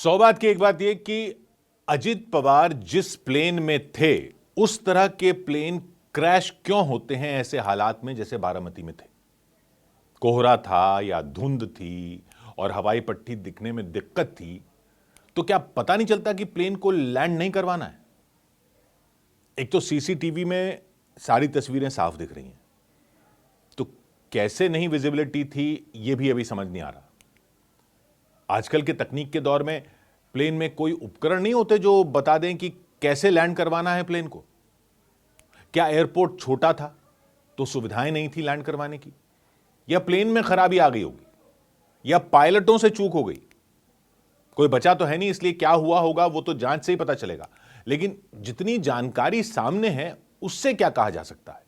सौ बात की एक बात यह कि अजित पवार जिस प्लेन में थे उस तरह के प्लेन क्रैश क्यों होते हैं ऐसे हालात में जैसे बारामती में थे। कोहरा था या धुंध थी और हवाई पट्टी दिखने में दिक्कत थी, तो क्या पता नहीं चलता कि प्लेन को लैंड नहीं करवाना है। एक तो सीसीटीवी में सारी तस्वीरें साफ दिख रही हैं, तो कैसे नहीं विजिबिलिटी थी यह भी अभी समझ नहीं आ रहा। आजकल के तकनीक के दौर में प्लेन में कोई उपकरण नहीं होते जो बता दें कि कैसे लैंड करवाना है प्लेन को। क्या एयरपोर्ट छोटा था तो सुविधाएं नहीं थी लैंड करवाने की, या प्लेन में खराबी आ गई होगी, या पायलटों से चूक हो गई। कोई बचा तो है नहीं, इसलिए क्या हुआ होगा वो तो जांच से ही पता चलेगा। लेकिन जितनी जानकारी सामने है उससे क्या कहा जा सकता है।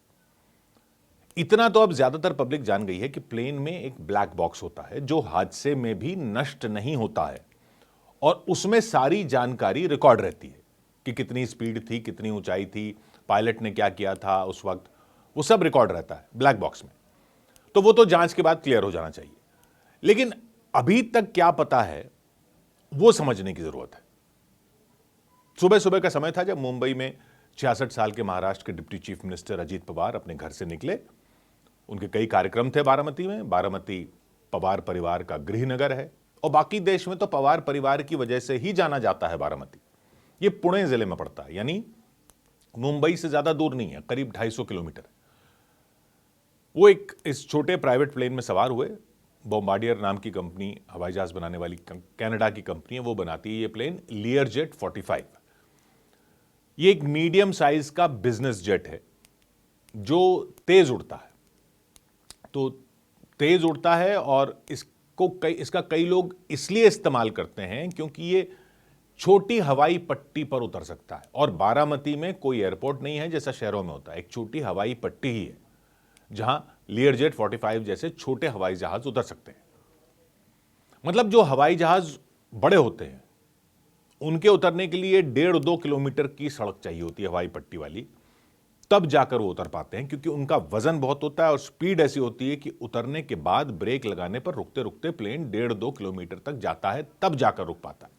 इतना तो अब ज्यादातर पब्लिक जान गई है कि प्लेन में एक ब्लैक बॉक्स होता है जो हादसे में भी नष्ट नहीं होता है, और उसमें सारी जानकारी रिकॉर्ड रहती है कि कितनी स्पीड थी, कितनी ऊंचाई थी, पायलट ने क्या किया था उस वक्त, वो सब रिकॉर्ड रहता है ब्लैक बॉक्स में। तो वो तो जांच के बाद क्लियर हो जाना चाहिए। लेकिन अभी तक क्या पता है वो समझने की जरूरत है। सुबह सुबह का समय था जब मुंबई में 66 साल के महाराष्ट्र के deputy chief minister Ajit Pawar अपने घर से निकले। उनके कई कार्यक्रम थे बारामती में। बारामती पवार परिवार का गृह नगर है और बाकी देश में तो पवार परिवार की वजह से ही जाना जाता है बारामती। ये पुणे जिले में पड़ता है, यानी मुंबई से ज्यादा दूर नहीं है, करीब 250 किलोमीटर। वो एक इस छोटे प्राइवेट प्लेन में सवार हुए। बॉम्बार्डियर नाम की कंपनी, हवाई जहाज बनाने वाली कनाडा की कंपनी है, वो बनाती है ये प्लेन लियरजेट 45। ये एक मीडियम साइज का बिजनेस जेट है जो तेज उड़ता है। तो तेज उड़ता है और इसका कई लोग इसलिए इस्तेमाल करते हैं क्योंकि ये छोटी हवाई पट्टी पर उतर सकता है। और बारामती में कोई एयरपोर्ट नहीं है जैसा शहरों में होता है, एक छोटी हवाई पट्टी ही है जहां लियरजेट 45 जैसे छोटे हवाई जहाज उतर सकते हैं। मतलब जो हवाई जहाज बड़े होते हैं उनके उतरने के लिए 1.5-2 किलोमीटर की सड़क चाहिए होती है हवाई पट्टी वाली, तब जाकर वो उतर पाते हैं, क्योंकि उनका वजन बहुत होता है और स्पीड ऐसी होती है कि उतरने के बाद ब्रेक लगाने पर रुकते रुकते प्लेन 1.5-2 किलोमीटर तक जाता है, तब जाकर रुक पाता है।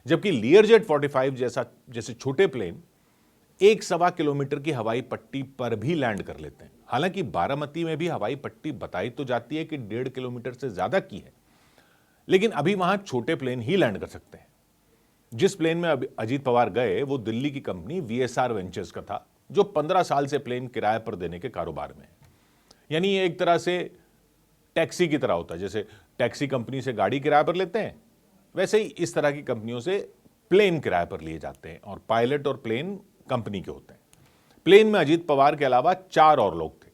जबकि लियरजेट 45 जैसे छोटे प्लेन 1-1.25 किलोमीटर की हवाई पट्टी पर भी लैंड कर लेते हैं। हालांकि बारामती में भी हवाई पट्टी बताई तो जाती है कि 1.5 किलोमीटर से ज्यादा की है, लेकिन अभी वहां छोटे प्लेन ही लैंड कर सकते हैं। जिस प्लेन में अजीत पवार गए वो दिल्ली की कंपनी वीएसआर वेंचर्स का था, जो 15 साल से प्लेन किराए पर देने के कारोबार में है। यानी ये एक तरह से टैक्सी की तरह होता है। जैसे टैक्सी कंपनी से गाड़ी किराए पर लेते हैं, वैसे ही इस तरह की कंपनियों से प्लेन किराए पर लिए जाते हैं और पायलट और प्लेन कंपनी के होते हैं। प्लेन में अजीत पवार के अलावा 4 और लोग थे,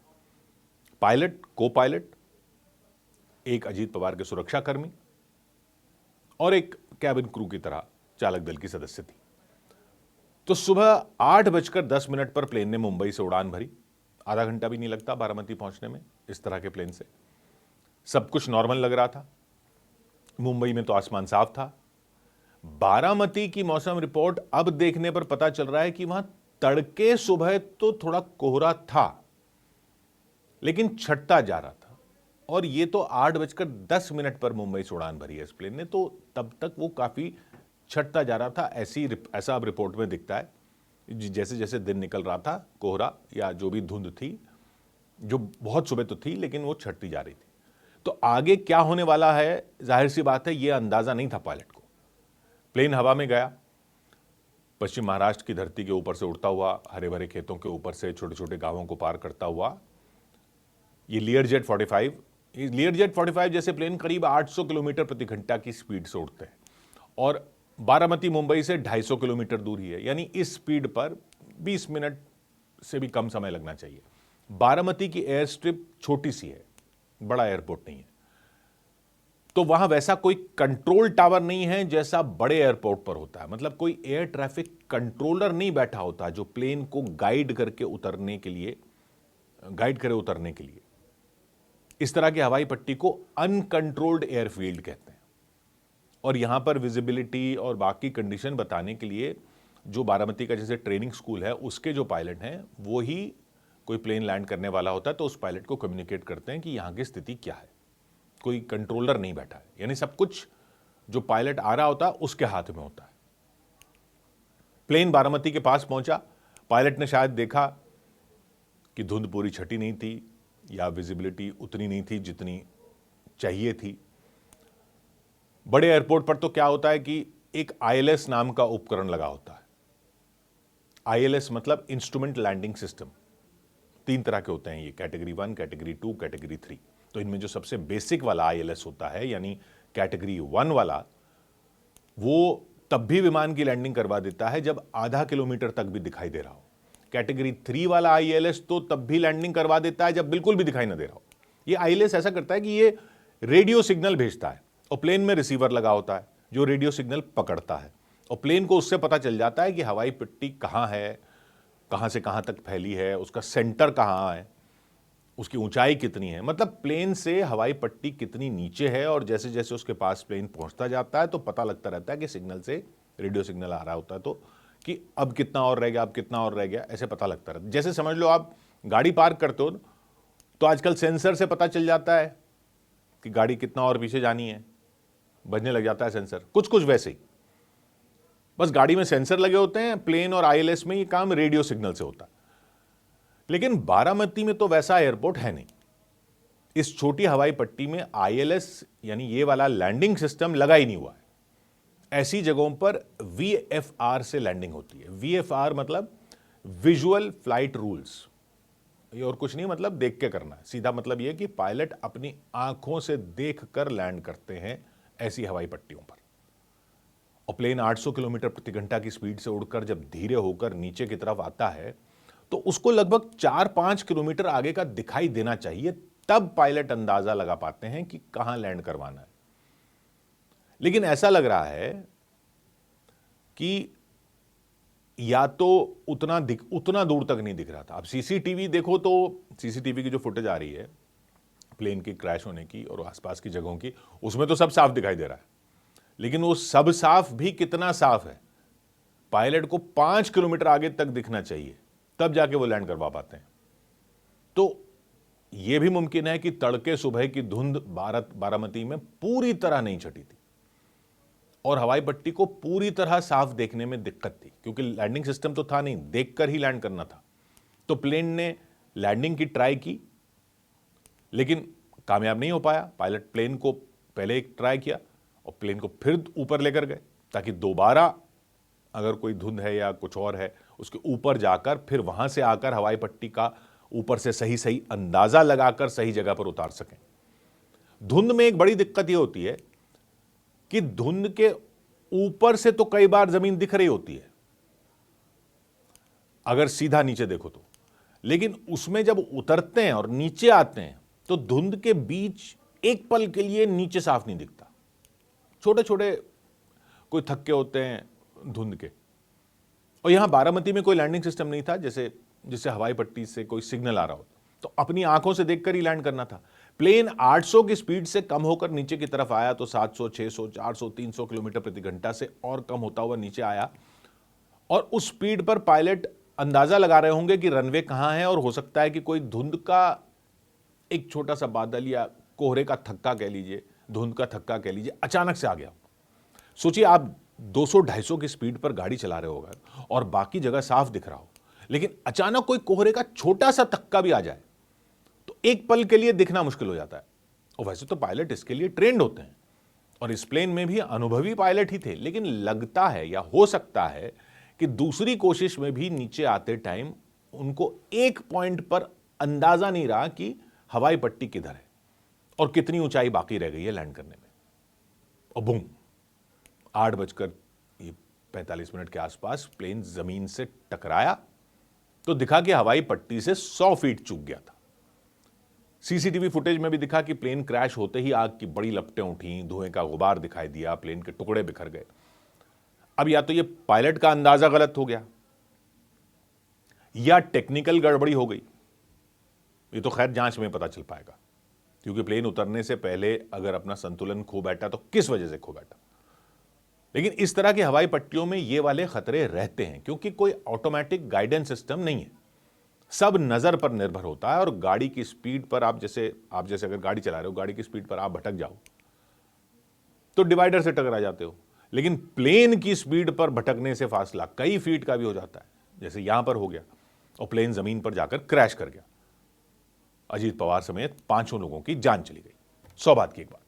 पायलट, को पायलट, एक अजीत पवार के सुरक्षाकर्मी और एक कैबिन क्रू की तरह चालक दल की सदस्य थी। तो सुबह 8:10 पर प्लेन ने मुंबई से उड़ान भरी। आधा घंटा भी नहीं लगता बारामती पहुंचने में इस तरह के प्लेन से। सब कुछ नॉर्मल लग रहा था। मुंबई में तो आसमान साफ था। बारामती की मौसम रिपोर्ट अब देखने पर पता चल रहा है कि वहां तड़के सुबह तो थोड़ा कोहरा था, लेकिन छटता जा रहा था। और ये तो 8:10 पर मुंबई से उड़ान भरी है इस प्लेन ने, तो तब तक वो काफी छटता जा रहा था। ऐसा अब रिपोर्ट में दिखता है। जैसे जैसे दिन निकल रहा था, कोहरा या जो भी धुंध थी, जो बहुत सुबह तो थी लेकिन वो छटती जा रही थी। तो आगे क्या होने वाला है, जाहिर सी बात है, यह अंदाजा नहीं था पायलट को। प्लेन हवा में गया, पश्चिम महाराष्ट्र की धरती के ऊपर से उड़ता हुआ, हरे भरे खेतों के ऊपर से छोटे छोटे गांवों को पार करता हुआ ये लियरजेट 45 जैसे प्लेन करीब 800 किलोमीटर प्रति घंटा की स्पीड से उड़ते हैं और बारामती मुंबई से 250 किलोमीटर दूर ही है। यानी इस स्पीड पर 20 मिनट से भी कम समय लगना चाहिए। बारामती की एयर स्ट्रिप छोटी सी है, बड़ा एयरपोर्ट नहीं है, तो वहां वैसा कोई कंट्रोल टावर नहीं है जैसा बड़े एयरपोर्ट पर होता है। मतलब कोई एयर ट्रैफिक कंट्रोलर नहीं बैठा होता जो प्लेन को गाइड करे उतरने के लिए। इस तरह की हवाई पट्टी को अनकंट्रोल्ड एयरफील्ड कहते हैं। और यहां पर विजिबिलिटी और बाकी कंडीशन बताने के लिए जो बारामती का जैसे ट्रेनिंग स्कूल है उसके जो पायलट हैं वो ही कोई प्लेन लैंड करने वाला होता है तो उस पायलट को कम्युनिकेट करते हैं कि यहां की स्थिति क्या है। कोई कंट्रोलर नहीं बैठा है। यानी सब कुछ जो पायलट आ रहा होता है उसके हाथ में होता है। प्लेन बारामती के पास पहुंचा, पायलट ने शायद देखा कि धुंध पूरी छटी नहीं थी या विजिबिलिटी उतनी नहीं थी जितनी चाहिए थी। बड़े एयरपोर्ट पर तो क्या होता है कि एक ILS नाम का उपकरण लगा होता है। ILS मतलब इंस्ट्रूमेंट लैंडिंग सिस्टम। 3 तरह के होते हैं ये, कैटेगरी 1, कैटेगरी 2, कैटेगरी 3। तो इनमें जो सबसे बेसिक वाला ILS होता है, यानी कैटेगरी 1 वाला, वो तब भी विमान की लैंडिंग करवा देता है जब आधा किलोमीटर तक भी दिखाई दे रहा हो। कैटेगरी 3 वाला ILS तो तब भी लैंडिंग करवा देता है जब बिल्कुल भी दिखाई ना दे रहा हो। ये ILS ऐसा करता है कि ये रेडियो सिग्नल भेजता है और प्लेन में रिसीवर लगा होता है जो रेडियो सिग्नल पकड़ता है, और प्लेन को उससे पता चल जाता है कि हवाई पट्टी कहाँ है, कहाँ से कहाँ तक फैली है, उसका सेंटर कहाँ है, उसकी ऊंचाई कितनी है, मतलब प्लेन से हवाई पट्टी कितनी नीचे है। और जैसे जैसे उसके पास प्लेन पहुंचता जाता है तो पता लगता रहता है कि सिग्नल से रेडियो सिग्नल आ रहा होता है तो कि अब कितना और रह गया, अब कितना और रह गया, ऐसे पता लगता रहता है। जैसे समझ लो आप गाड़ी पार्क करते हो तो आजकल सेंसर से पता चल जाता है कि गाड़ी कितना और पीछे जानी है, बजने लग जाता है सेंसर। कुछ कुछ वैसे ही, बस गाड़ी में सेंसर लगे होते हैं, प्लेन और ILS में ये काम रेडियो सिग्नल से होता है। लेकिन बारामती में तो वैसा एयरपोर्ट है नहीं। इस छोटी हवाई पट्टी में ILS यानी ये वाला लैंडिंग सिस्टम लगा ही नहीं हुआ है। ऐसी जगहों पर VFR से लैंडिंग होती है। VFR मतलब विजुअल फ्लाइट रूल्स। ये और कुछ नहीं, मतलब देख के करना है। सीधा मतलब ये कि पायलट अपनी आंखों से देखकर लैंड करते हैं ऐसी हवाई पट्टियों पर। और प्लेन 800 किलोमीटर प्रति घंटा की स्पीड से उड़कर जब धीरे होकर नीचे की तरफ आता है तो उसको लगभग 4-5 किलोमीटर आगे का दिखाई देना चाहिए, तब पायलट अंदाजा लगा पाते हैं कि कहां लैंड करवाना है। लेकिन ऐसा लग रहा है कि या तो उतना दूर तक नहीं दिख रहा था। अब CCTV देखो तो CCTV की जो फुटेज आ रही है प्लेन के क्रैश होने की और आसपास की जगहों की, उसमें तो सब साफ दिखाई दे रहा है। लेकिन वो सब साफ भी कितना साफ है, पायलट को 5 किलोमीटर आगे तक दिखना चाहिए, तब जाके वो लैंड करवा पाते हैं। तो यह भी मुमकिन है कि तड़के सुबह की धुंध बारामती में पूरी तरह नहीं छटी थी और हवाई पट्टी को पूरी तरह साफ देखने में दिक्कत थी, क्योंकि लैंडिंग सिस्टम तो था नहीं, देखकर ही लैंड करना था। तो प्लेन ने लैंडिंग की ट्राई की लेकिन कामयाब नहीं हो पाया। पायलट प्लेन को पहले एक ट्राई किया और प्लेन को फिर ऊपर लेकर गए ताकि दोबारा अगर कोई धुंध है या कुछ और है उसके ऊपर जाकर फिर वहां से आकर हवाई पट्टी का ऊपर से सही सही अंदाजा लगाकर सही जगह पर उतार सकें। धुंध में एक बड़ी दिक्कत यह होती है कि धुंध के ऊपर से तो कई बार जमीन दिख रही होती है अगर सीधा नीचे देखो तो, लेकिन उसमें जब उतरते हैं और नीचे आते हैं तो धुंध के बीच एक पल के लिए नीचे साफ नहीं दिखता। छोटे छोटे कोई थक्के होते हैं धुंध के। और यहां बारामती में कोई लैंडिंग सिस्टम नहीं था जिससे हवाई पट्टी से कोई सिग्नल आ रहा हो, तो अपनी आंखों से देखकर ही लैंड करना था। प्लेन 800 की स्पीड से कम होकर नीचे की तरफ आया तो 700, 600, 400, 300 किलोमीटर प्रति घंटा से और कम होता हुआ नीचे आया। और उस स्पीड पर पायलट अंदाजा लगा रहे होंगे कि रनवे कहां है, और हो सकता है कि कोई धुंध का एक छोटा सा बादल या कोहरे का थक्का कह लीजिए, धुंध का थक्का कह लीजिए, अचानक से आ गया। सोचिए आप 200-250 की स्पीड पर गाड़ी चला रहे होगा और बाकी जगह साफ दिख रहा हो, लेकिन अचानक कोई कोहरे का छोटा सा थक्का भी आ जाए तो एक पल के लिए दिखना मुश्किल हो जाता है। और वैसे तो पायलट इसके लिए ट्रेंड होते हैं और इस प्लेन में भी अनुभवी पायलट ही थे, लेकिन लगता है या हो सकता है कि दूसरी कोशिश में भी नीचे आते टाइम उनको एक पॉइंट पर अंदाजा नहीं रहा कि हवाई पट्टी किधर है और कितनी ऊंचाई बाकी रह गई है लैंड करने में। और बूम, 8:45 के आसपास प्लेन जमीन से टकराया तो दिखा कि हवाई पट्टी से 100 फीट चूक गया था। CCTV फुटेज में भी दिखा कि प्लेन क्रैश होते ही आग की बड़ी लपटें उठी, धुएं का गुबार दिखाई दिया, प्लेन के टुकड़े बिखर गए। अब या तो ये पायलट का अंदाजा गलत हो गया या टेक्निकल गड़बड़ी हो गई। ये तो खैर जांच में पता चल पाएगा, क्योंकि प्लेन उतरने से पहले अगर अपना संतुलन खो बैठा तो किस वजह से खो बैठा। लेकिन इस तरह की हवाई पट्टियों में ये वाले खतरे रहते हैं क्योंकि कोई ऑटोमेटिक गाइडेंस सिस्टम नहीं है, सब नजर पर निर्भर होता है। और गाड़ी की स्पीड पर आप जैसे अगर गाड़ी चला रहे हो, गाड़ी की स्पीड पर आप भटक जाओ तो डिवाइडर से टकरा जाते हो, लेकिन प्लेन की स्पीड पर भटकने से फासला कई फीट का भी हो जाता है, जैसे यहां पर हो गया, और प्लेन जमीन पर जाकर क्रैश कर गया। अजीत पवार समेत 5 लोगों की जान चली गई। सौभाग्य की एक बात।